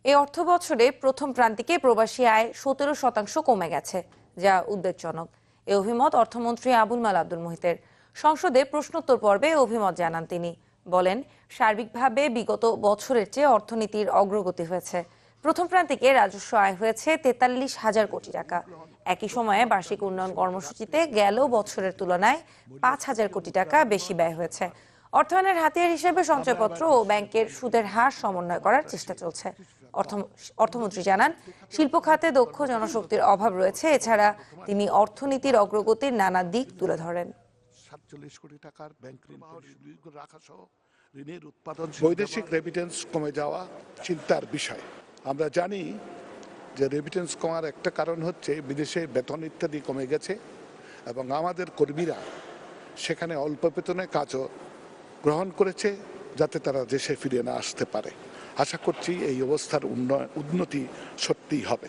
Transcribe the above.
এই অর্থ বছরে প্রথম প্রান্তিকে প্রবাসী আয় 17% কমে গেছে, যা উদ্বেগজনক। এ অভিমত অর্থমন্ত্রী আবুল মাল আব্দুল মুহিতের। সংসদে প্রশ্নোত্তর পর্বে অভিমত জানান তিনি। বলেন, সার্বিকভাবে বিগত বছরের চেয়ে অর্থনীতির অগ্রগতি হয়েছে। প্রথম প্রান্তিকে রাজস্ব আয় হয়েছে 43,000 কোটি টাকা। একই সময়ে বার্ষিক উন্নয়ন কর্মসূচিতে গেল বছরের তুলনায় 5,000 কোটি টাকা বেশি ব্যয় হয়েছে। অর্থায়নের হাতিয়ার হিসেবে সঞ্চয়পত্র ও ব্যাংকের সুদের হার সমন্বয় করার চেষ্টা চলছে। অর্থমন্ত্রী জানান, শিল্প খাতে দক্ষ জনশক্তির অভাব রয়েছে। এছাড়া তিনি অর্থনীতির অগ্রগতির নানা দিক তুলে ধরেন। 47 কোটি টাকার ব্যাংক ঋণ রাখা সহ ঋণের উৎপাদন, বৈদেশিক রেমিটেন্স কমে যাওয়া চিন্তার বিষয়। আমরা জানি যে রেমিটেন্স কমার একটা কারণ হচ্ছে বিদেশে বেতন ইত্যাদি কমে গেছে এবং আমাদের কর্মীরা সেখানে অল্প বেতনে কাজও গ্রহণ করেছে, যাতে তারা দেশে ফিরে না আসতে পারে। আশা করছি এই অবস্থার উন্নতি সত্যিই হবে।